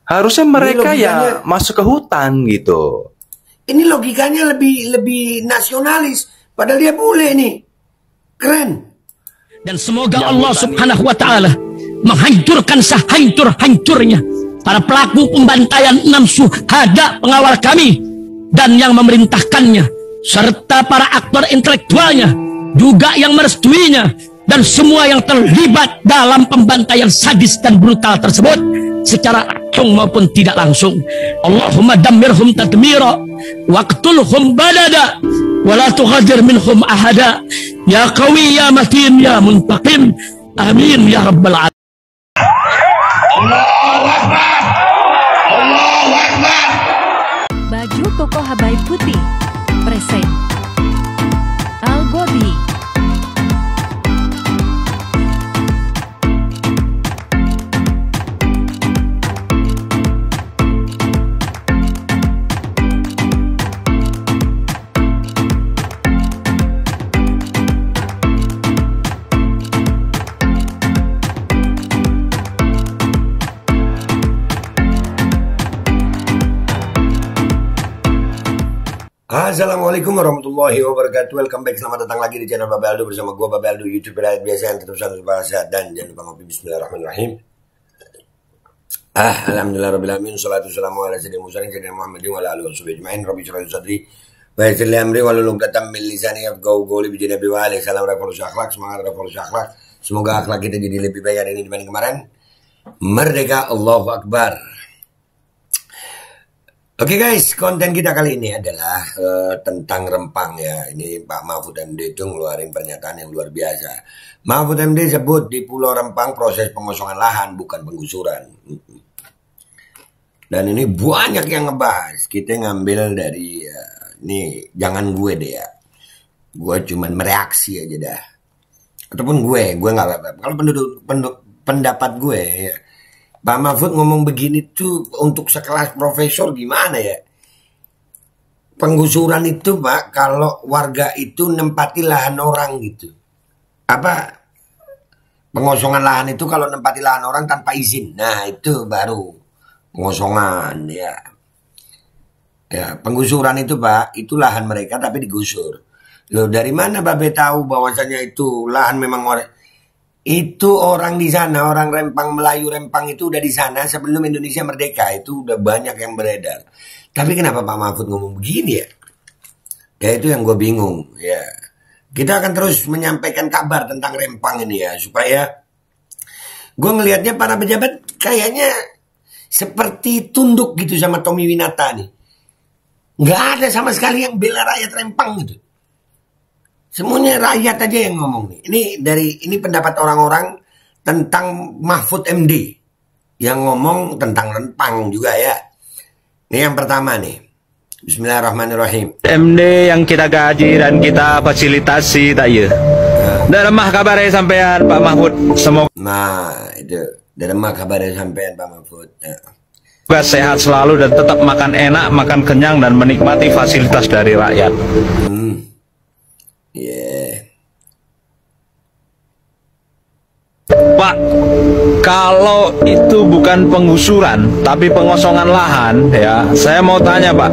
Harusnya mereka ya masuk ke hutan gitu. Ini logikanya lebih nasionalis. Padahal dia bule nih. Keren. Dan semoga Allah Subhanahu wa ta'ala menghancurkan sehancur-hancurnya para pelaku pembantaian 6 syuhada pengawal kami dan yang memerintahkannya, serta para aktor intelektualnya juga yang merestuinya, dan semua yang terlibat dalam pembantaian sadis dan brutal tersebut secara langsung maupun tidak langsung. Allahumma dammirhum tadmira waqtulhum badada wala tughadir minhum ahada ya qawi ya matin ya muntaqim amin ya rabbal alamin. Allahu Akbar. Allahu Akbar. Baju koko Habaib putih present Al-Godi. Assalamualaikum warahmatullahi wabarakatuh. Welcome back, selamat datang lagi di channel Babe Aldo bersama gue Babe Aldo, YouTube rakyat biasa yang tetap selalu sehat dan jangan lupa ngopi. Bismillahirrahmanirrahim. Alhamdulillahirrahmanirrahim. Salatu salamu ala sayyidina Muhammadin wa ala alihi wa sahbihi ajma'in. Rabbi shrah li sadri wa yassir li amri wahlul 'uqdatam min lisani yafqahu qawli. Bi Nabi wa alihi salam revolusi akhlak, semangat revolusi akhlak. Semoga akhlak kita jadi lebih baik hari ini dibanding kemarin. Merdeka, Allahu Akbar. Oke guys, konten kita kali ini adalah tentang Rempang ya. Ini Pak Mahfud MD itu ngeluarin pernyataan yang luar biasa. Mahfud MD sebut di Pulau Rempang proses pengosongan lahan bukan penggusuran. Dan ini banyak yang ngebahas. Kita ngambil dari ini jangan gue deh ya. Gue cuman mereaksi aja dah. Ataupun gue nggak. Kalau pendapat gue ya. Pak Mahfud ngomong begini tuh untuk sekelas profesor gimana ya? Penggusuran itu Pak, kalau warga itu nempati lahan orang gitu. Apa? Pengosongan lahan itu kalau nempati lahan orang tanpa izin. Nah itu baru pengosongan ya. Ya, penggusuran itu Pak, itu lahan mereka tapi digusur. Loh dari mana Babe tahu bahwasanya itu lahan memang itu orang di sana, orang Rempang, Melayu Rempang itu udah di sana sebelum Indonesia merdeka. Itu udah banyak yang beredar. Tapi kenapa Pak Mahfud ngomong begini ya? Ya itu yang gue bingung ya. Kita akan terus menyampaikan kabar tentang Rempang ini ya, supaya gue ngelihatnya para pejabat kayaknya seperti tunduk gitu sama Tommy Winata nih. Nggak ada sama sekali yang bela rakyat Rempang gitu. Semuanya rakyat aja yang ngomong nih. Ini pendapat orang-orang tentang Mahfud MD yang ngomong tentang Rempang juga ya. Ini yang pertama nih. Bismillahirrahmanirrahim. MD yang kita gaji dan kita fasilitasi tak ya. Dan remah kabarnya sampean Pak Mahfud. Semoga itu. Dan remah kabarnya sampean Pak Mahfud. Semoga sehat selalu dan tetap makan enak, makan kenyang dan menikmati fasilitas dari rakyat. Pak, kalau itu bukan penggusuran tapi pengosongan lahan ya, saya mau tanya Pak,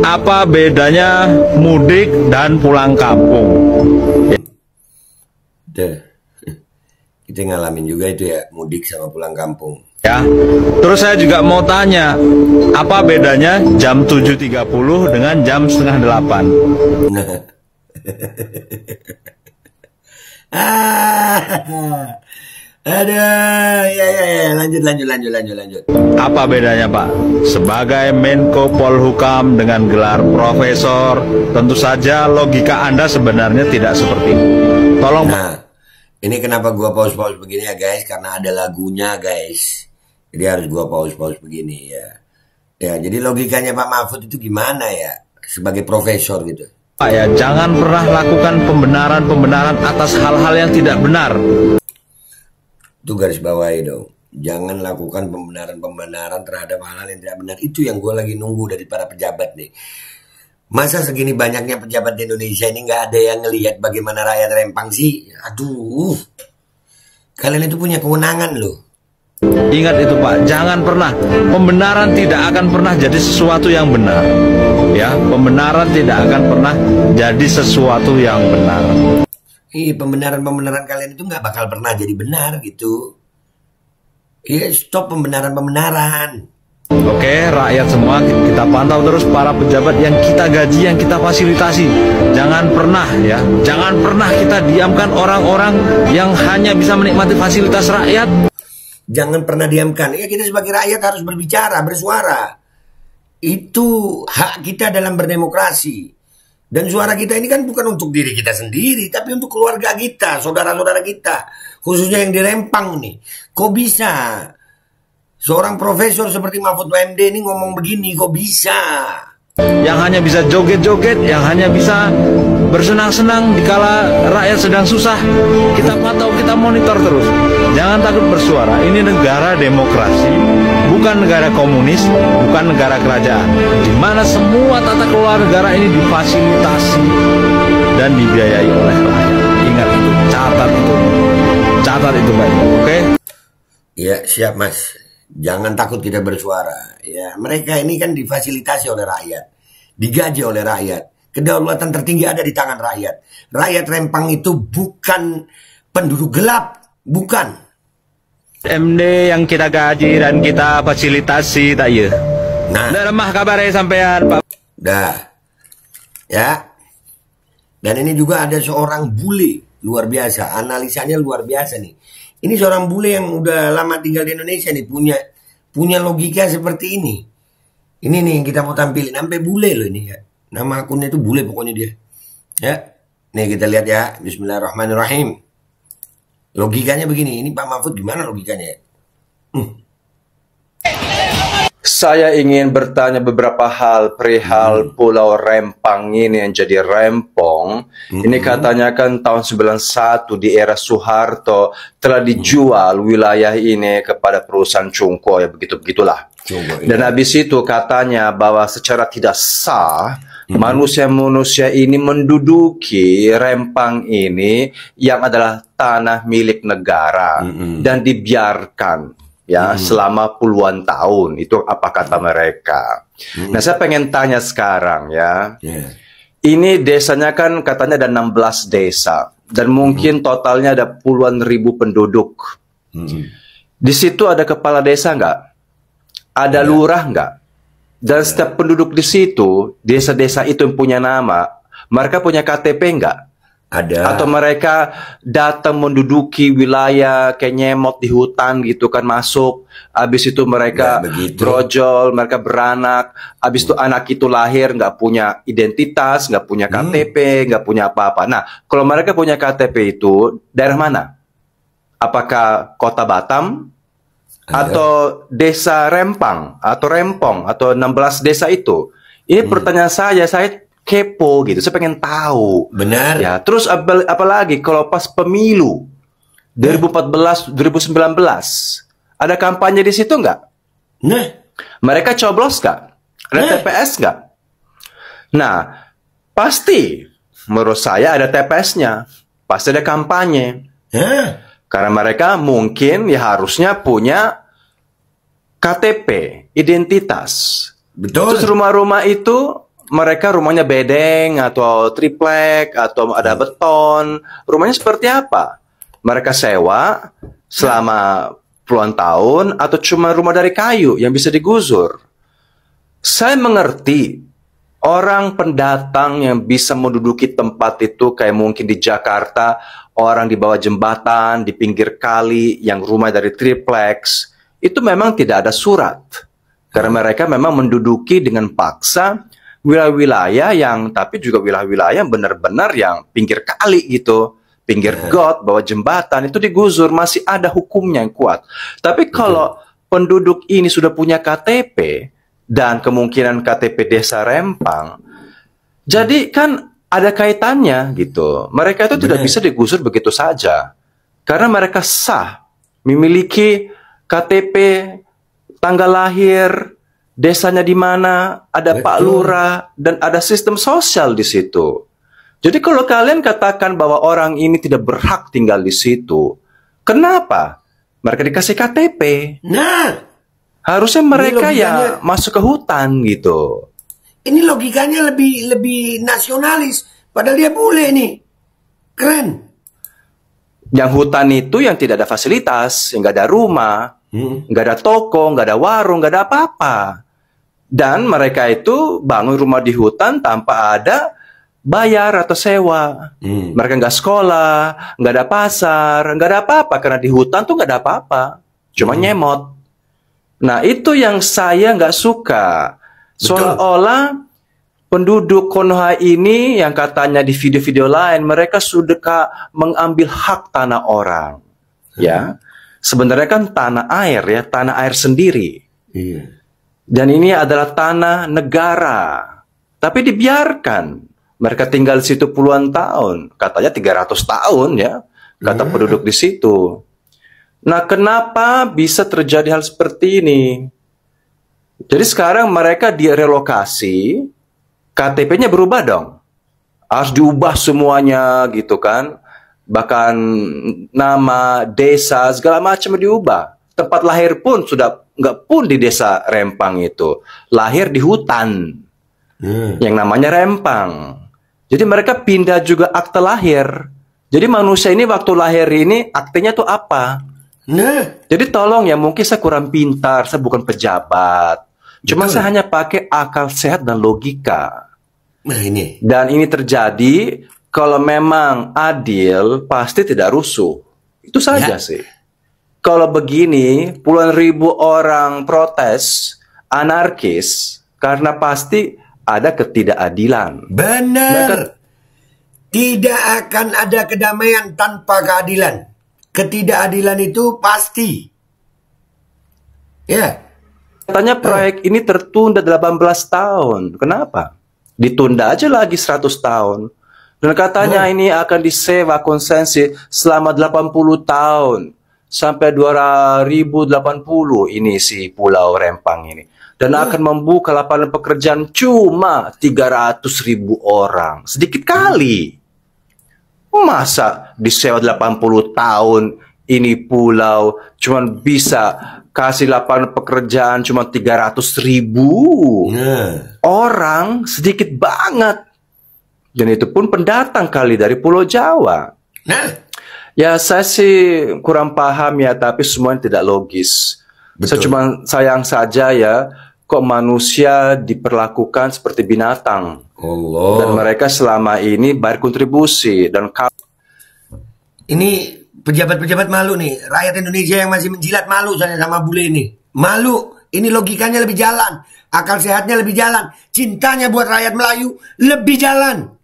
apa bedanya mudik dan pulang kampung? Kita ngalamin juga itu ya, mudik sama pulang kampung. Ya, terus saya juga mau tanya, apa bedanya jam 7.30 dengan jam setengah 8? Ada, ya, lanjut. Apa bedanya Pak? Sebagai Menko Polhukam dengan gelar profesor, tentu saja logika Anda sebenarnya tidak seperti itu. Tolong. Nah, ini kenapa gua pause begini ya guys? Karena ada lagunya guys. Jadi harus gua pause begini ya. Ya, jadi logikanya Pak Mahfud itu gimana ya? Sebagai profesor gitu. Pak ya, jangan pernah lakukan pembenaran atas hal-hal yang tidak benar. Itu garis bawahi dong. Jangan lakukan pembenaran terhadap hal-hal yang tidak benar. Itu yang gue lagi nunggu dari para pejabat nih. Masa segini banyaknya pejabat di Indonesia ini nggak ada yang ngelihat bagaimana rakyat Rempang sih? Aduh. Kalian itu punya kewenangan loh. Ingat itu Pak, jangan pernah, pembenaran tidak akan pernah jadi sesuatu yang benar. Ya, pembenaran tidak akan pernah jadi sesuatu yang benar. Pembenaran-pembenaran kalian itu nggak bakal pernah jadi benar gitu. Stop pembenaran-pembenaran. Oke, rakyat semua kita pantau terus para pejabat yang kita gaji, yang kita fasilitasi. Jangan pernah ya, jangan pernah kita diamkan orang-orang yang hanya bisa menikmati fasilitas rakyat. Jangan pernah diamkan. Kita sebagai rakyat harus berbicara, bersuara. Itu hak kita dalam berdemokrasi. Dan suara kita ini kan bukan untuk diri kita sendiri, tapi untuk keluarga kita, saudara-saudara kita. Khususnya yang di Rempang nih. Kok bisa seorang profesor seperti Mahfud MD ini ngomong begini, kok bisa? Yang hanya bisa joget-joget, yang hanya bisa bersenang-senang dikala rakyat sedang susah. Kita pantau, kita monitor terus. Jangan takut bersuara. Ini negara demokrasi, bukan negara komunis, bukan negara kerajaan, di mana semua tata kelola negara ini difasilitasi dan dibiayai oleh rakyat. Ingat itu, catat itu baik. Oke? Ya, siap Mas. Jangan takut kita bersuara. Ya, mereka ini kan difasilitasi oleh rakyat, digaji oleh rakyat. Kedaulatan tertinggi ada di tangan rakyat. Rakyat Rempang itu bukan penduduk gelap, bukan. MD yang kita gaji dan kita fasilitasi tak ya. Nah, udah lemah kabarnya sampean Pak. Dah. Ya. Dan ini juga ada seorang bule luar biasa, analisanya luar biasa nih. Ini seorang bule yang udah lama tinggal di Indonesia nih, punya logika seperti ini. Ini nih yang kita mau tampilin, sampai bule loh ini ya. Nama akunnya itu bule pokoknya dia. Ya. Nih kita lihat ya. Bismillahirrahmanirrahim. Logikanya begini. Ini Pak Mahfud gimana logikanya? Saya ingin bertanya beberapa hal perihal Pulau Rempang ini yang jadi rempong. Ini katanya kan tahun 91 di era Soeharto telah dijual wilayah ini kepada perusahaan Cungko ya, begitulah. Dan habis itu katanya bahwa secara tidak sah manusia-manusia ini menduduki Rempang ini yang adalah tanah milik negara dan dibiarkan ya selama puluhan tahun. Itu apa kata mereka. Nah, saya pengen tanya sekarang ya. Ini desanya kan katanya ada 16 desa dan mungkin totalnya ada puluhan ribu penduduk. Di situ ada kepala desa nggak? Ada lurah nggak? Dan setiap penduduk di situ, desa-desa itu yang punya nama, mereka punya KTP nggak? Ada. Atau mereka datang menduduki wilayah kayak nyemot di hutan gitu kan, masuk. Habis itu mereka brojol, mereka beranak. Habis itu anak itu lahir nggak punya identitas, nggak punya KTP, nggak punya apa-apa. Nah, kalau mereka punya KTP itu, daerah mana? Apakah kota Batam? Atau desa Rempang? Atau Rempong? Atau 16 desa itu? Ini pertanyaan saya kepo gitu, saya pengen tahu. Benar. Ya, terus apalagi kalau pas pemilu 2014, 2019, ada kampanye di situ nggak? Nah, mereka coblos nggak? Ada TPS nggak? Nah, pasti menurut saya ada TPS-nya, pasti ada kampanye. Karena mereka mungkin ya harusnya punya KTP, identitas. Betul. Terus rumah-rumah itu mereka rumahnya bedeng atau triplek atau ada beton. Rumahnya seperti apa? Mereka sewa selama puluhan tahun atau cuma rumah dari kayu yang bisa digusur? Saya mengerti orang pendatang yang bisa menduduki tempat itu kayak mungkin di Jakarta, orang di bawah jembatan, di pinggir kali, yang rumah dari triplex, itu memang tidak ada surat. Karena mereka memang menduduki dengan paksa wilayah-wilayah yang, tapi juga wilayah-wilayah yang benar-benar yang pinggir kali gitu, pinggir got, bawah jembatan, itu digusur, masih ada hukumnya yang kuat. Tapi kalau penduduk ini sudah punya KTP, dan kemungkinan KTP desa Rempang, jadi kan ada kaitannya gitu. Mereka itu tidak bisa digusur begitu saja. Karena mereka sah, memiliki KTP, tanggal lahir, desanya di mana, ada Pak Lurah, dan ada sistem sosial di situ. Jadi kalau kalian katakan bahwa orang ini tidak berhak tinggal di situ, kenapa? Mereka dikasih KTP. Nah, Harusnya mereka logikanya. ya masuk ke hutan gitu. ini logikanya lebih nasionalis. Padahal dia bule nih. Keren. Yang hutan itu yang tidak ada fasilitas, yang nggak ada rumah, nggak ada toko, nggak ada warung, nggak ada apa-apa. Dan mereka itu bangun rumah di hutan tanpa ada bayar atau sewa. Mereka nggak sekolah, nggak ada pasar, nggak ada apa-apa. Karena di hutan tuh nggak ada apa-apa. Cuma nyemot. Nah, itu yang saya nggak suka. Seolah-olah penduduk Konoha ini yang katanya di video-video lain, mereka sudah mengambil hak tanah orang. Ya, sebenarnya kan tanah air ya, tanah air sendiri. Iya. Dan ini adalah tanah negara. Tapi dibiarkan. Mereka tinggal di situ puluhan tahun. Katanya 300 tahun ya, kata penduduk di situ. Nah, kenapa bisa terjadi hal seperti ini? Jadi sekarang mereka direlokasi, KTP-nya berubah dong. Harus diubah semuanya gitu kan. Bahkan nama, desa, segala macam diubah. Tempat lahir pun sudah nggak pun di desa Rempang itu. Lahir di hutan. Yang namanya Rempang. Jadi mereka pindah juga akte lahir. Jadi manusia ini waktu lahir ini aktenya tuh apa? Nah, Jadi tolong ya, mungkin saya kurang pintar, saya bukan pejabat. Cuma saya hanya pakai akal sehat dan logika. nah ini. Dan ini terjadi kalau memang adil, pasti tidak rusuh. Itu saja sih. Kalau begini, puluhan ribu orang protes, anarkis, karena pasti ada ketidakadilan. Benar. Tidak akan ada kedamaian tanpa keadilan. Ketidakadilan itu pasti. Ya. Katanya proyek ini tertunda 18 tahun. Kenapa? Ditunda aja lagi 100 tahun. Dan katanya ini akan disewa konsesi selama 80 tahun. Sampai 2080 ini si Pulau Rempang ini. Dan akan membuka lapangan pekerjaan cuma 300.000 orang. Sedikit kali. Masa disewa 80 tahun ini pulau cuman bisa kasih lapangan pekerjaan cuma 300.000 orang, sedikit banget. Dan itu pun pendatang kali dari Pulau Jawa. Nah, Ya saya sih kurang paham ya, tapi semuanya tidak logis. Saya cuma sayang saja ya, kok manusia diperlakukan seperti binatang. Dan mereka selama ini bayar kontribusi dan ini pejabat-pejabat malu nih. Rakyat Indonesia yang masih menjilat malu sama bule ini. Malu. Ini logikanya lebih jalan. Akal sehatnya lebih jalan. Cintanya buat rakyat Melayu lebih jalan.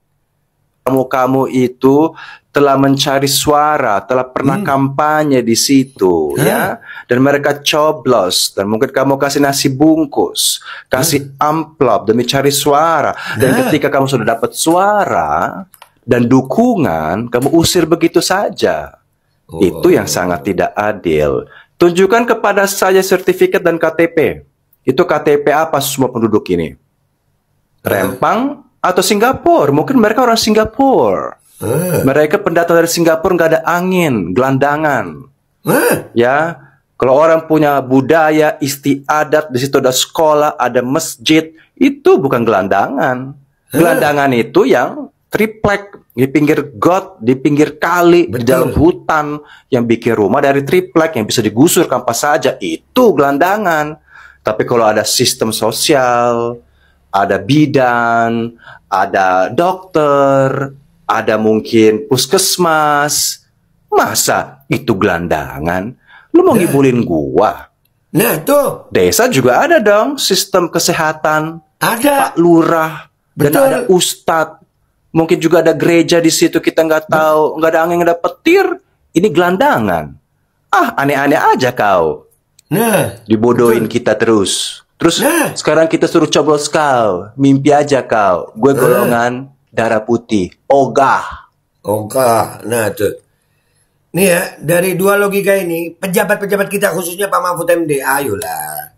kamu itu telah mencari suara, telah pernah kampanye di situ, ya. Dan mereka coblos, dan mungkin kamu kasih nasi bungkus, kasih amplop demi cari suara. Dan ketika kamu sudah dapat suara dan dukungan, kamu usir begitu saja. Itu yang sangat tidak adil. Tunjukkan kepada saya sertifikat dan KTP. Itu KTP apa semua penduduk ini? Rempang atau Singapura? Mungkin mereka orang Singapura. Mereka pendatang dari Singapura, nggak ada angin, gelandangan. Ya, kalau orang punya budaya istiadat, di situ ada sekolah, ada masjid, itu bukan gelandangan. Gelandangan itu yang triplek di pinggir got, di pinggir kali, di dalam hutan, yang bikin rumah dari triplek yang bisa digusur kapan saja, itu gelandangan. Tapi kalau ada sistem sosial, ada bidan, ada dokter, ada mungkin puskesmas, masa itu gelandangan? Lu mau ngibulin gua? Nah tuh, Desa juga ada dong sistem kesehatan, ada. Pak Lurah, dan ada Ustadz. Mungkin juga ada gereja di situ, kita nggak tahu, nggak ada angin, nggak ada petir. Ini gelandangan. Ah, aneh-aneh aja kau. Nah, Dibodohin kita terus. Terus sekarang kita suruh coblos kau. Mimpi aja kau. Gue golongan darah putih. Ogah. Nah tuh. Nih ya, dari dua logika ini, pejabat-pejabat kita khususnya Pak Mahfud MD, ayolah.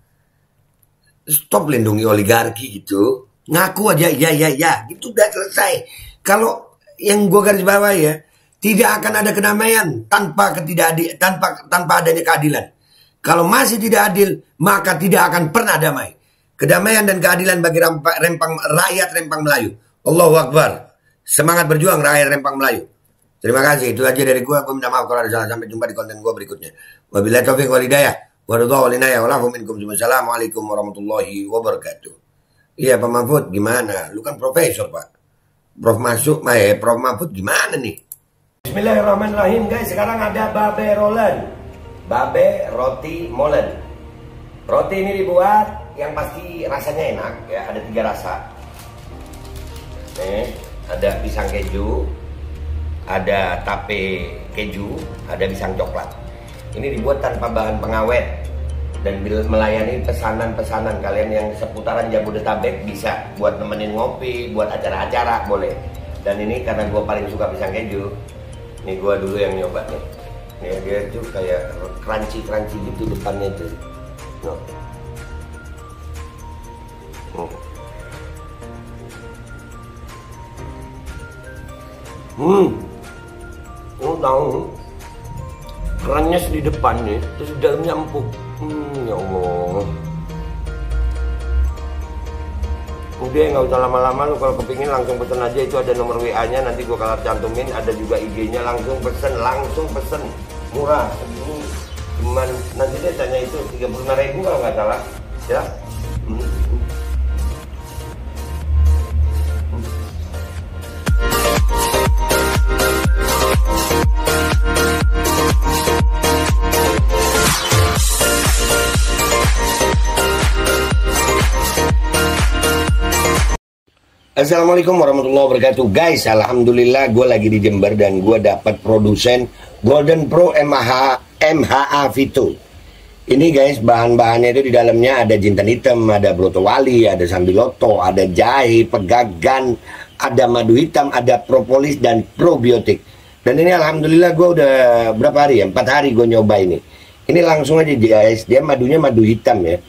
Stop lindungi oligarki gitu. Ngaku aja, ya, gitu udah selesai. Kalau yang gue garis bawah ya, Tidak akan ada kedamaian tanpa adanya keadilan. Kalau masih tidak adil, maka tidak akan pernah damai. Kedamaian dan keadilan bagi rakyat Rempang Melayu. Allahu Akbar. Semangat berjuang rakyat Rempang Melayu. Terima kasih. Itu aja dari gue. Gue minta maaf kalau ada salah. Sampai jumpa di konten gue berikutnya. Wabillahi taufiq wal hidayah. Wassalamualaikum warahmatullahi wabarakatuh. Iya Pak Mahfud, gimana? Lu kan profesor Pak. Prof Mahfud gimana nih? Bismillahirrahmanirrahim guys. Sekarang ada babe rolen. Babe roti molen. Roti ini dibuat yang pasti rasanya enak ya. Ada 3 rasa. Nih, ada pisang keju, ada tape keju, ada pisang coklat. Ini dibuat tanpa bahan pengawet dan melayani pesanan-pesanan kalian yang seputaran Jabodetabek, bisa buat nemenin ngopi, buat acara-acara boleh. Dan ini karena gue paling suka pisang keju, ini gue dulu yang nyoba nih. Nih dia tuh kayak crunchy gitu depannya tuh. Tahu kerannya di depan nih, terus di dalamnya empuk. Ya Allah. Udah nggak usah lama-lama, lu kalau kepingin langsung pesen aja, itu ada nomor WA-nya, nanti gua kalau cantumin, ada juga IG-nya, langsung pesen, murah segini. Cuman nanti dia tanya itu 35.000 kalau nggak salah, ya. Assalamualaikum warahmatullahi wabarakatuh. Guys, alhamdulillah gue lagi di Jember dan gue dapat produsen Golden Pro MHA Vito. Ini guys, bahan-bahannya itu di dalamnya ada jintan hitam, ada broto wali, ada sambiloto, ada jahe, pegagan, ada madu hitam, ada propolis dan probiotik. Dan ini alhamdulillah gue udah berapa hari ya? 4 hari gue nyoba ini. Ini langsung aja guys, dia madunya madu hitam ya.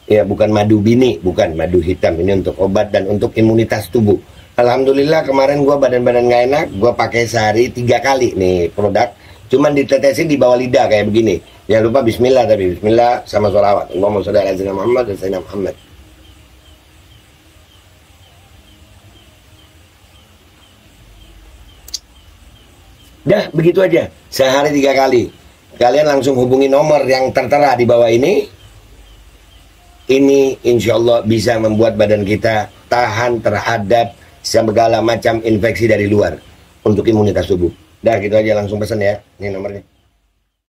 Ya bukan madu bini, bukan madu hitam. Ini untuk obat dan untuk imunitas tubuh. Alhamdulillah kemarin gue badan-badan gak enak, gue pakai sehari 3 kali nih produk. Cuman ditetesin di bawah lidah kayak begini. Jangan lupa bismillah, tapi bismillah sama sholawat. Allahumma sholli ala sayyidina Muhammad dan sayyidina Muhammad. Dah begitu aja, sehari 3 kali. Kalian langsung hubungi nomor yang tertera di bawah ini. Ini insya Allah bisa membuat badan kita tahan terhadap segala macam infeksi dari luar untuk imunitas tubuh. Dah gitu aja, langsung pesan ya. Ini nomornya.